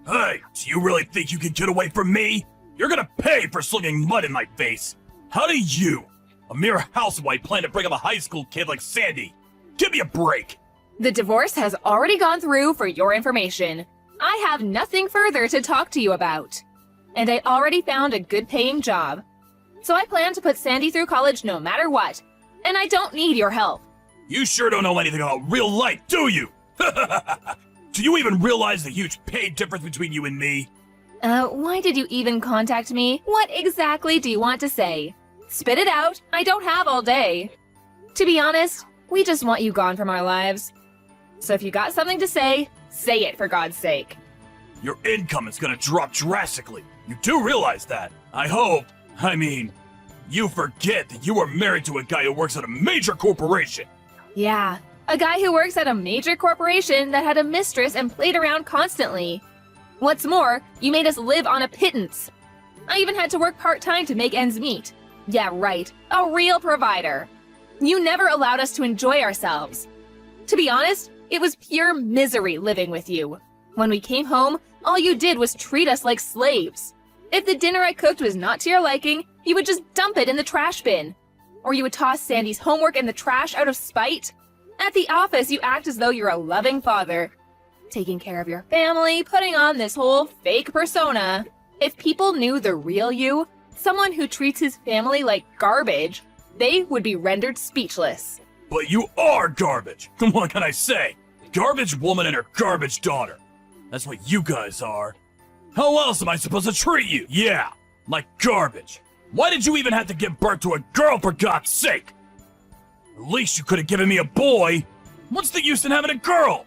Hey, do you really think you can get away from me? You're gonna pay for slinging mud in my face. How do you, a mere housewife, plan to bring up a high school kid like Sandy? Give me a break. The divorce has already gone through for your information. I have nothing further to talk to you about. And I already found a good-paying job. So I plan to put Sandy through college no matter what. And I don't need your help. You sure don't know anything about real life, do you? Do you even realize the huge pay difference between you and me? Why did you even contact me? What exactly do you want to say? Spit it out. I don't have all day. To be honest, we just want you gone from our lives. So if you got something to say it for God's sake. Your income is gonna drop drastically. You do realize that. I mean, you forget that you are married to a guy who works at a major corporation. Yeah, a guy who works at a major corporation that had a mistress and played around constantly. What's more, you made us live on a pittance. I even had to work part-time to make ends meet. Yeah, right, a real provider. You never allowed us to enjoy ourselves. To be honest, it was pure misery living with you. When we came home, all you did was treat us like slaves. If the dinner I cooked was not to your liking, you would just dump it in the trash bin. Or you would toss Sandy's homework in the trash out of spite. At the office, you act as though you're a loving father, taking care of your family, putting on this whole fake persona. If people knew the real you, someone who treats his family like garbage, they would be rendered speechless. But you are garbage. What can I say? Garbage woman and her garbage daughter. That's what you guys are. How else am I supposed to treat you? Yeah, like garbage. Why did you even have to give birth to a girl, for God's sake? At least you could have given me a boy. What's the use in having a girl?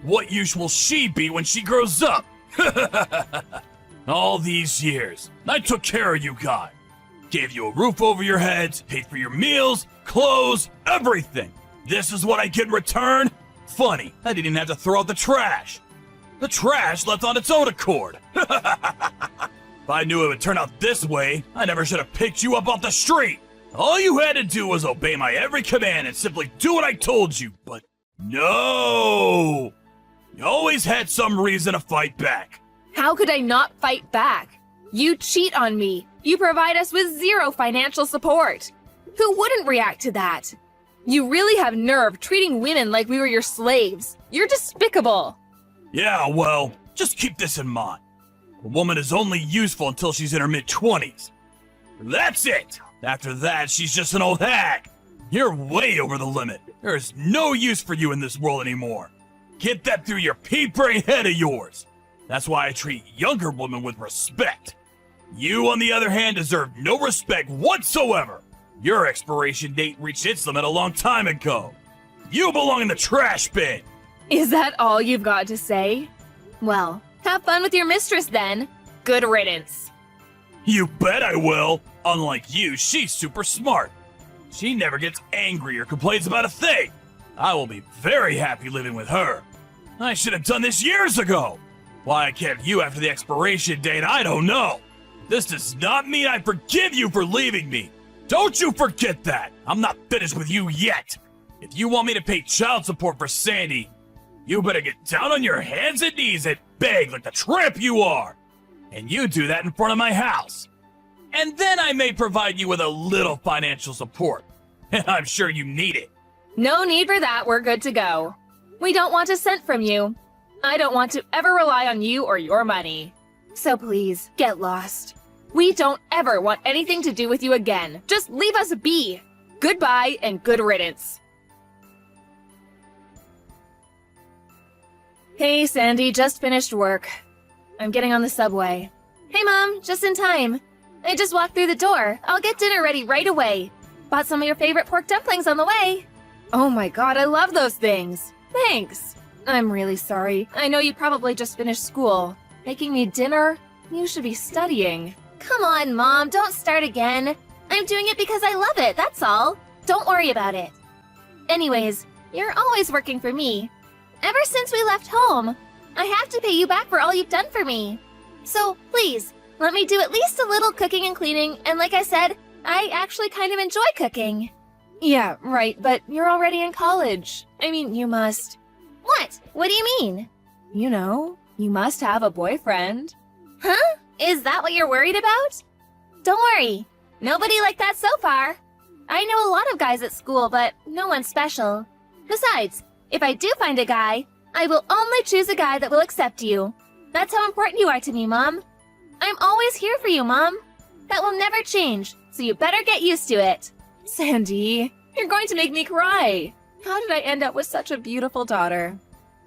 What use will she be when she grows up? All these years, I took care of you guys. Gave you a roof over your heads, paid for your meals, clothes, everything. This is what I get in return? Funny, I didn't even have to throw out the trash. The trash left on its own accord. If I knew it would turn out this way, I never should have picked you up off the street. All you had to do was obey my every command and simply do what I told you, but no! You always had some reason to fight back. How could I not fight back? You cheat on me. You provide us with zero financial support. Who wouldn't react to that? You really have nerve treating women like we were your slaves. You're despicable. Yeah, well, just keep this in mind. A woman is only useful until she's in her mid-20s. That's it! After that, she's just an old hag. You're way over the limit. There is no use for you in this world anymore. Get that through your pea-brain head of yours. That's why I treat younger women with respect. You, on the other hand, deserve no respect whatsoever. Your expiration date reached its limit a long time ago. You belong in the trash bin. Is that all you've got to say? Well, have fun with your mistress then. Good riddance. You bet I will. Unlike you, she's super smart. She never gets angry or complains about a thing. I will be very happy living with her. I should have done this years ago. Why I kept you after the expiration date, I don't know. This does not mean I forgive you for leaving me. Don't you forget that. I'm not finished with you yet. If you want me to pay child support for Sandy, you better get down on your hands and knees and beg like the tramp you are. And you do that in front of my house. And then I may provide you with a little financial support. And I'm sure you need it. No need for that, we're good to go. We don't want a cent from you. I don't want to ever rely on you or your money. So please, get lost. We don't ever want anything to do with you again. Just leave us be. Goodbye and good riddance. Hey, Sandy, just finished work. I'm getting on the subway. Hey, Mom, just in time. I just walked through the door. I'll get dinner ready right away. Bought some of your favorite pork dumplings on the way. Oh my God, I love those things. Thanks. I'm really sorry. I know you probably just finished school. Making me dinner? You should be studying. Come on, Mom, don't start again. I'm doing it because I love it, that's all. Don't worry about it. Anyways, you're always working for me. Ever since we left home, I have to pay you back for all you've done for me. So, please, let me do at least a little cooking and cleaning, and like I said, I actually kind of enjoy cooking. Yeah, right, but you're already in college. I mean, you must... What? What do you mean? You know, You must have a boyfriend. Huh? Is that what you're worried about? Don't worry. Nobody like that so far. I know a lot of guys at school, but no one special. Besides, if I do find a guy, I will only choose a guy that will accept you. That's how important you are to me, Mom. I'm always here for you, Mom. That will never change, so you better get used to it. Sandy, you're going to make me cry. How did I end up with such a beautiful daughter?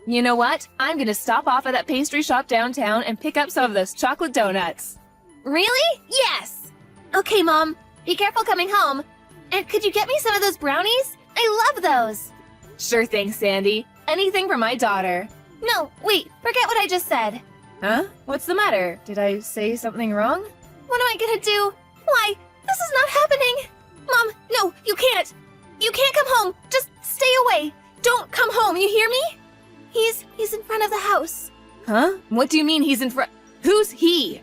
You know what? I'm gonna stop off at that pastry shop downtown and pick up some of those chocolate donuts. Really? Yes! Okay, Mom. Be careful coming home. And could you get me some of those brownies? I love those. Sure thing, Sandy. Anything for my daughter. No, wait. Forget what I just said. Huh? What's the matter? Did I say something wrong? What am I gonna do? Why? This is not happening. Mom, no, you can't. You can't come home. Just stay away. Don't come home, you hear me? He's in front of the house. Huh? What do you mean he's in front? Who's he?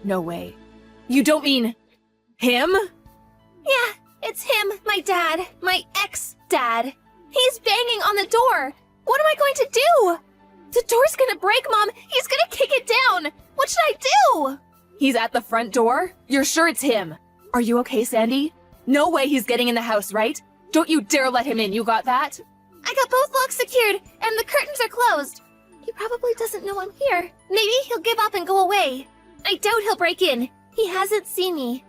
No way. You don't mean him? Yeah, it's him, my dad, my ex-dad. He's banging on the door. What am I going to do? The door's gonna break, Mom. He's gonna kick it down. What should I do? He's at the front door? You're sure it's him? Are you okay, Sandy? No way he's getting in the house, right? Don't you dare let him in, you got that? I got both locks secured, and the curtains are closed. He probably doesn't know I'm here. Maybe he'll give up and go away. I doubt he'll break in. He hasn't seen me.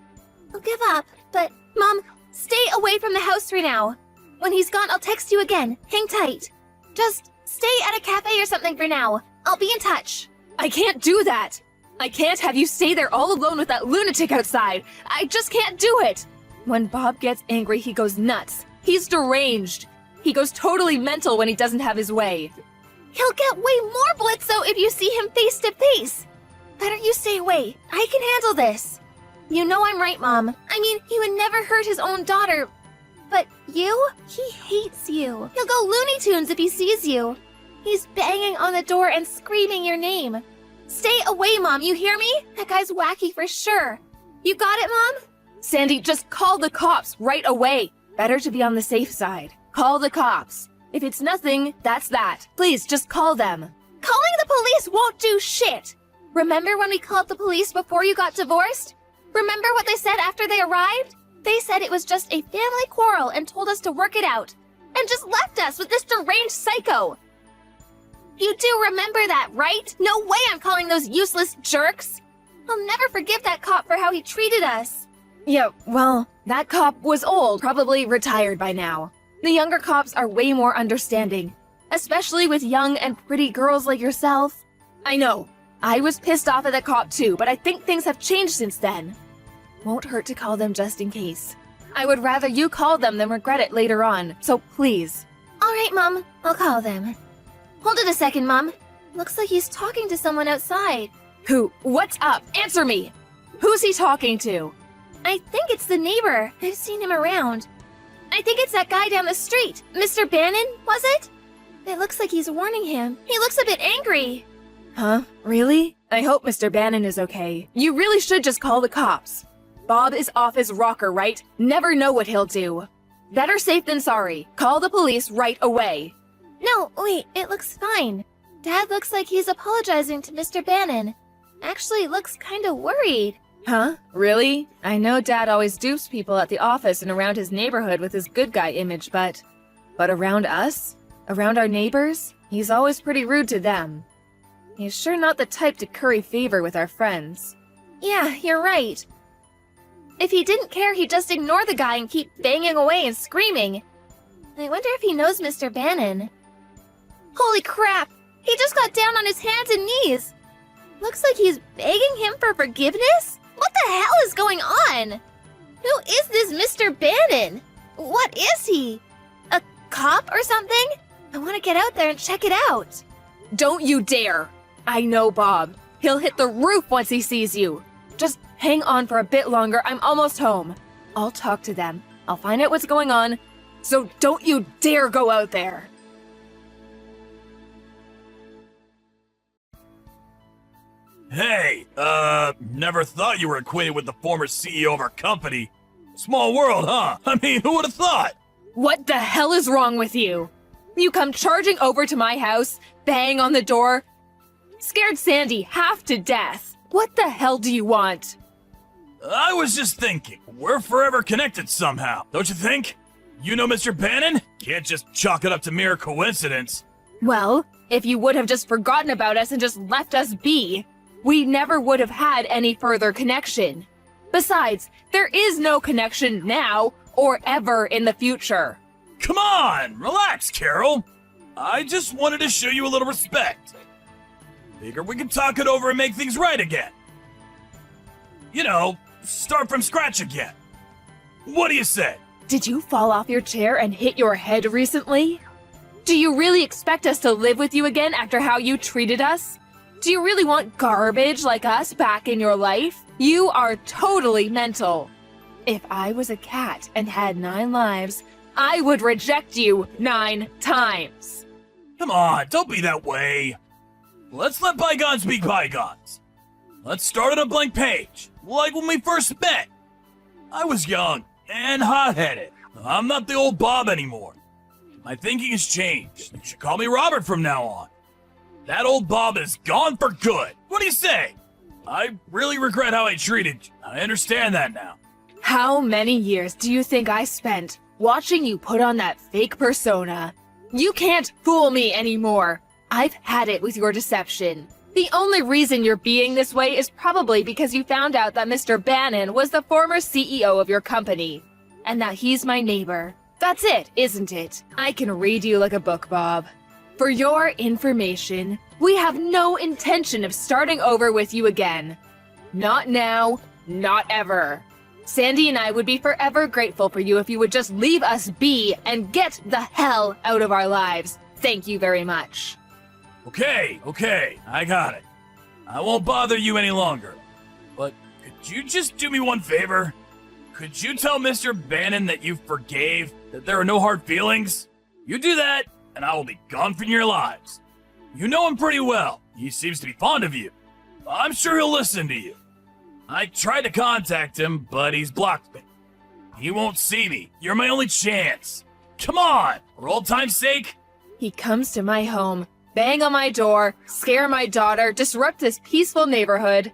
He'll give up, but Mom, stay away from the house right now. When he's gone, I'll text you again. Hang tight. Just stay at a cafe or something for now. I'll be in touch. I can't do that. I can't have you stay there all alone with that lunatic outside. I just can't do it. When Bob gets angry, he goes nuts. He's deranged. He goes totally mental when he doesn't have his way. He'll get way more Blitzo if you see him face to face. Better you stay away. I can handle this. You know I'm right, Mom. I mean, he would never hurt his own daughter. But you? He hates you. He'll go Looney Tunes if he sees you. He's banging on the door and screaming your name. Stay away, Mom, you hear me? That guy's wacky for sure. You got it, Mom? Sandy, just call the cops right away. Better to be on the safe side. Call the cops. If it's nothing, that's that. Please, just call them. Calling the police won't do shit. Remember when we called the police before you got divorced? Remember what they said after they arrived? They said it was just a family quarrel and told us to work it out. And just left us with this deranged psycho. You do remember that, right? No way I'm calling those useless jerks. I'll never forgive that cop for how he treated us. Yeah, well, that cop was old, probably retired by now. The younger cops are way more understanding, especially with young and pretty girls like yourself. I know, I was pissed off at the cop too, but I think things have changed since then. Won't hurt to call them just in case. I would rather you call them than regret it later on, so please. All right, Mom, I'll call them. Hold it a second, Mom. Looks like he's talking to someone outside. Who? What's up? Answer me! Who's he talking to? I think it's the neighbor. I've seen him around. I think it's that guy down the street. Mr. Bannon, was it? It looks like he's warning him. He looks a bit angry. Huh? Really? I hope Mr. Bannon is okay. You really should just call the cops. Bob is off his rocker, right? Never know what he'll do. Better safe than sorry. Call the police right away. No, wait, it looks fine. Dad looks like he's apologizing to Mr. Bannon. Actually, looks kinda worried. Huh? Really? I know Dad always dupes people at the office and around his neighborhood with his good guy image, but around us? Around our neighbors? He's always pretty rude to them. He's sure not the type to curry favor with our friends. Yeah, you're right. If he didn't care, he'd just ignore the guy and keep banging away and screaming. I wonder if he knows Mr. Bannon. Holy crap! He just got down on his hands and knees! Looks like he's begging him for forgiveness? What the hell is going on? Who is this Mr. Bannon? What is he? A cop or something? I want to get out there and check it out. Don't you dare! I know Bob. He'll hit the roof once he sees you. Just hang on for a bit longer. I'm almost home. I'll talk to them. I'll find out what's going on. So don't you dare go out there. Hey, never thought you were acquainted with the former CEO of our company. Small world, huh? I mean, who would have thought? What the hell is wrong with you? You come charging over to my house, bang on the door. Scared Sandy half to death. What the hell do you want? I was just thinking, we're forever connected somehow, don't you think? You know Mr. Bannon? Can't just chalk it up to mere coincidence. Well, if you would have just forgotten about us and just left us be, we never would have had any further connection. Besides, there is no connection now or ever in the future. Come on, relax, Carol. I just wanted to show you a little respect. Figure we can talk it over and make things right again. You know, start from scratch again. What do you say? Did you fall off your chair and hit your head recently? Do you really expect us to live with you again after how you treated us? Do you really want garbage like us back in your life? You are totally mental. If I was a cat and had 9 lives, I would reject you 9 times. Come on, don't be that way. Let's let bygones be bygones. Let's start on a blank page, like when we first met. I was young and hot-headed. I'm not the old Bob anymore. My thinking has changed. You should call me Robert from now on. That old Bob is gone for good. What do you say? I really regret how I treated you. I understand that now. How many years do you think I spent watching you put on that fake persona? You can't fool me anymore. I've had it with your deception. The only reason you're being this way is probably because you found out that Mr. Bannon was the former CEO of your company, and that he's my neighbor. That's it, isn't it? I can read you like a book, Bob. For your information, we have no intention of starting over with you again. Not now, not ever. Sandy and I would be forever grateful for you if you would just leave us be and get the hell out of our lives. Thank you very much. Okay, I got it. I won't bother you any longer. But could you just do me one favor? Could you tell Mr. Bannon that you forgave, that there are no hard feelings? You do that, and I will be gone from your lives. You know him pretty well. He seems to be fond of you. I'm sure he'll listen to you. I tried to contact him, but he's blocked me. He won't see me. You're my only chance. Come on, for old time's sake. He comes to my home, bang on my door, scare my daughter, disrupt this peaceful neighborhood.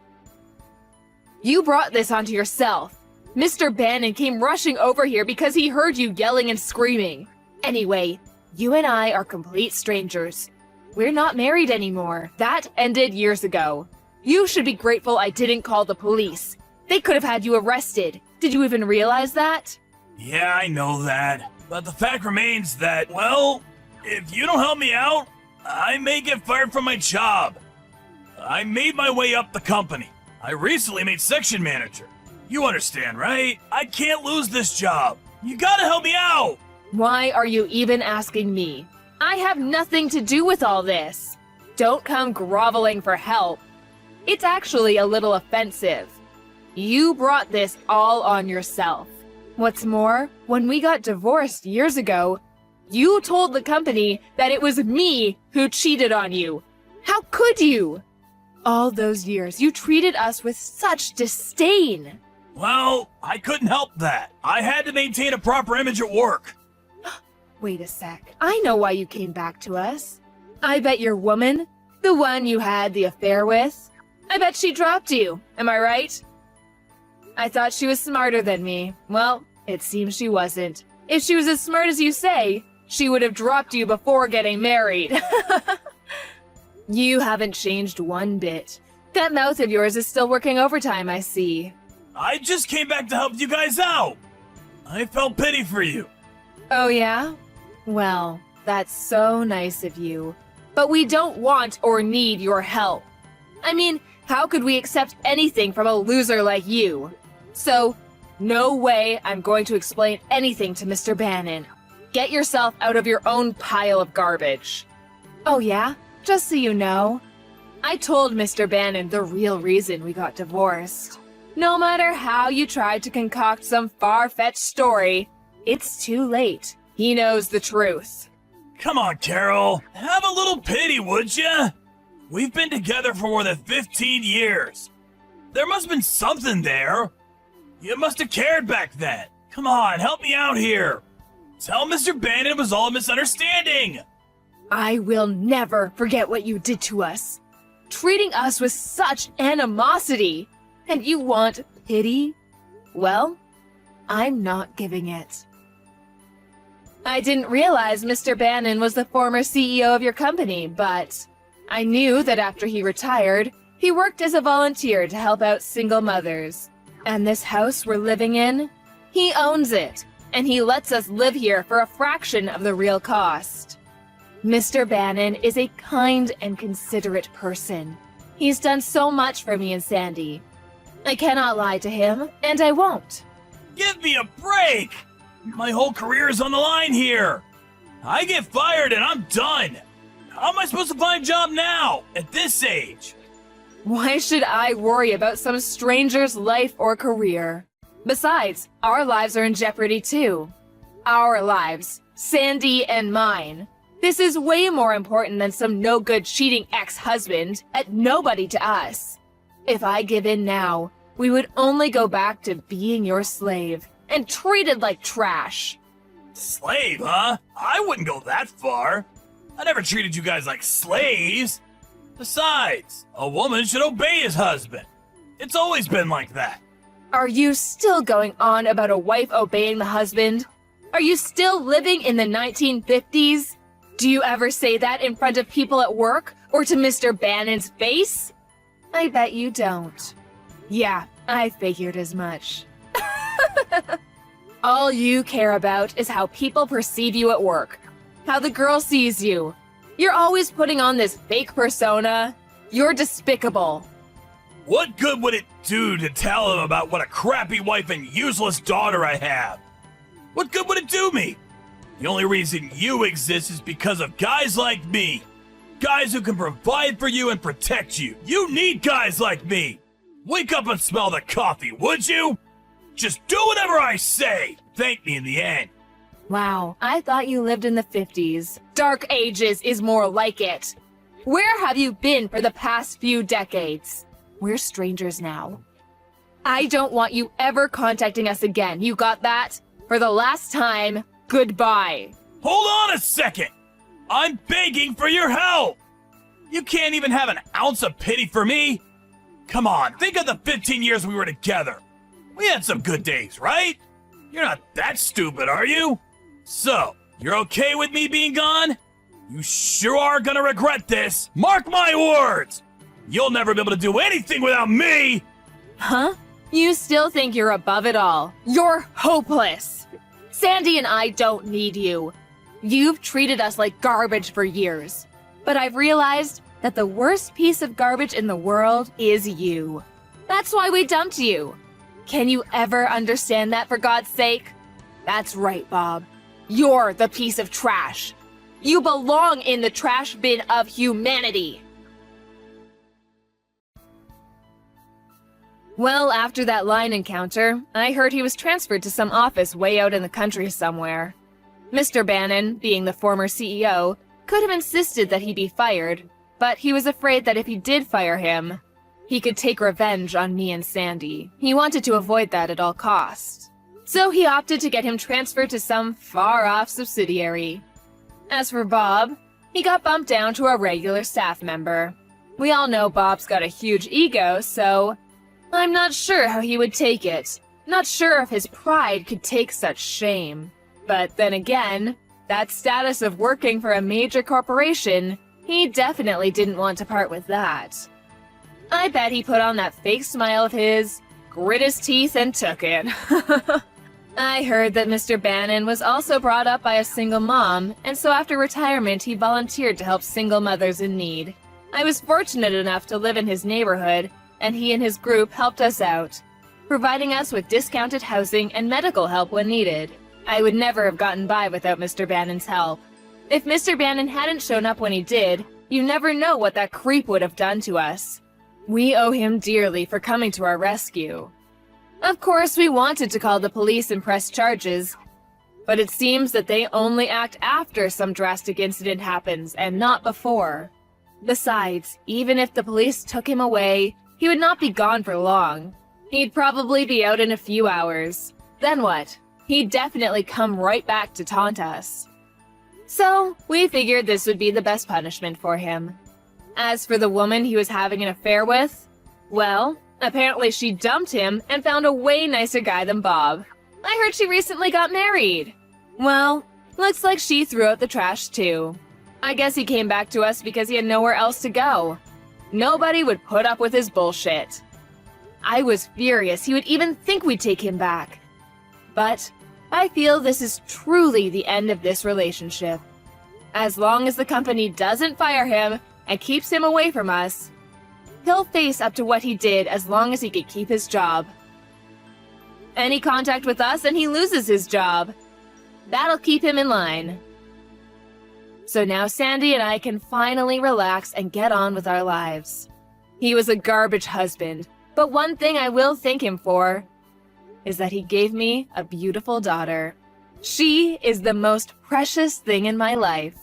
You brought this onto yourself. Mr. Bannon came rushing over here because he heard you yelling and screaming. Anyway, you and I are complete strangers. We're not married anymore. That ended years ago. You should be grateful I didn't call the police. They could have had you arrested. Did you even realize that? Yeah, I know that. But the fact remains that, well, if you don't help me out, I may get fired from my job. I made my way up the company. I recently made section manager. You understand, right? I can't lose this job. You gotta help me out. Why are you even asking me? I have nothing to do with all this. Don't come groveling for help. It's actually a little offensive. You brought this all on yourself. What's more, when we got divorced years ago, you told the company that it was me who cheated on you. How could you? All those years, you treated us with such disdain. Well, I couldn't help that. I had to maintain a proper image at work. Wait a sec. I know why you came back to us. I bet your woman, the one you had the affair with, I bet she dropped you. Am I right? I thought she was smarter than me. Well, it seems she wasn't. If she was as smart as you say, she would have dropped you before getting married. You haven't changed one bit. That mouth of yours is still working overtime, I see. I just came back to help you guys out. I felt pity for you. Oh yeah? Well, that's so nice of you. But we don't want or need your help. I mean, how could we accept anything from a loser like you? So, no way I'm going to explain anything to Mr. Bannon. Get yourself out of your own pile of garbage. Oh yeah? Just so you know, I told Mr. Bannon the real reason we got divorced. No matter how you tried to concoct some far-fetched story, it's too late. He knows the truth. Come on, Carol. Have a little pity, would ya? We've been together for more than 15 years. There must have been something there. You must have cared back then. Come on, help me out here. Tell Mr. Bannon it was all a misunderstanding. I will never forget what you did to us. treating us with such animosity. And you want pity? Well, I'm not giving it. I didn't realize Mr. Bannon was the former CEO of your company, but I knew that after he retired, he worked as a volunteer to help out single mothers. And this house we're living in, he owns it, and he lets us live here for a fraction of the real cost. Mr. Bannon is a kind and considerate person. He's done so much for me and Sandy. I cannot lie to him, and I won't. Give me a break! My whole career is on the line here. I get fired and I'm done. How am I supposed to find a job now, at this age? Why should I worry about some stranger's life or career? Besides, our lives are in jeopardy too. Our lives, Sandy and mine. This is way more important than some no-good cheating ex-husband, and nobody to us. If I give in now, we would only go back to being your slave, and treated like trash. Slave, huh? I wouldn't go that far. I never treated you guys like slaves. Besides, a woman should obey his husband. It's always been like that. Are you still going on about a wife obeying the husband? Are you still living in the 1950s? Do you ever say that in front of people at work or to Mr. Bannon's face? I bet you don't. Yeah, I figured as much. All you care about is how people perceive you at work, how the girl sees you. You're always putting on this fake persona. You're despicable. What good would it do to tell him about what a crappy wife and useless daughter I have? What good would it do me? The only reason you exist is because of guys like me. Guys who can provide for you and protect you. You need guys like me. Wake up and smell the coffee, would you? Just do whatever I say. Thank me in the end. Wow, I thought you lived in the 50s. Dark Ages is more like it. Where have you been for the past few decades? We're strangers now. I don't want you ever contacting us again, you got that? For the last time, goodbye. Hold on a second. I'm begging for your help. You can't even have an ounce of pity for me. Come on, think of the 15 years we were together. We had some good days, right? You're not that stupid, are you? So, you're okay with me being gone? You sure are gonna regret this. Mark my words. You'll never be able to do anything without me. Huh? You still think you're above it all. You're hopeless. Sandy and I don't need you. You've treated us like garbage for years. But I've realized that the worst piece of garbage in the world is you. That's why we dumped you. Can you ever understand that, for God's sake? That's right, Bob. You're the piece of trash. You belong in the trash bin of humanity. Well, after that line encounter, I heard he was transferred to some office way out in the country somewhere. Mr. Bannon, being the former CEO, could have insisted that he be fired, but he was afraid that if he did fire him, he could take revenge on me and Sandy. He wanted to avoid that at all costs. So he opted to get him transferred to some far-off subsidiary. As for Bob, he got bumped down to a regular staff member. We all know Bob's got a huge ego, so I'm not sure how he would take it. Not sure if his pride could take such shame. But then again, that status of working for a major corporation, he definitely didn't want to part with that. I bet he put on that fake smile of his, grit his teeth, and took it. I heard that Mr. Bannon was also brought up by a single mom, and so after retirement he volunteered to help single mothers in need. I was fortunate enough to live in his neighborhood, and he and his group helped us out, providing us with discounted housing and medical help when needed. I would never have gotten by without Mr. Bannon's help. If Mr. Bannon hadn't shown up when he did, you never know what that creep would have done to us. We owe him dearly for coming to our rescue. Of course, we wanted to call the police and press charges, but it seems that they only act after some drastic incident happens and not before. Besides, even if the police took him away, he would not be gone for long. He'd probably be out in a few hours. Then what? He'd definitely come right back to taunt us. So, we figured this would be the best punishment for him. As for the woman he was having an affair with, well, apparently she dumped him and found a way nicer guy than Bob. I heard she recently got married. Well, looks like she threw out the trash too. I guess he came back to us because he had nowhere else to go. Nobody would put up with his bullshit. I was furious he would even think we'd take him back. But I feel this is truly the end of this relationship. As long as the company doesn't fire him and keeps him away from us, he'll face up to what he did as long as he could keep his job. Any contact with us and he loses his job. That'll keep him in line. So now Sandy and I can finally relax and get on with our lives. He was a garbage husband, but one thing I will thank him for is that he gave me a beautiful daughter. She is the most precious thing in my life.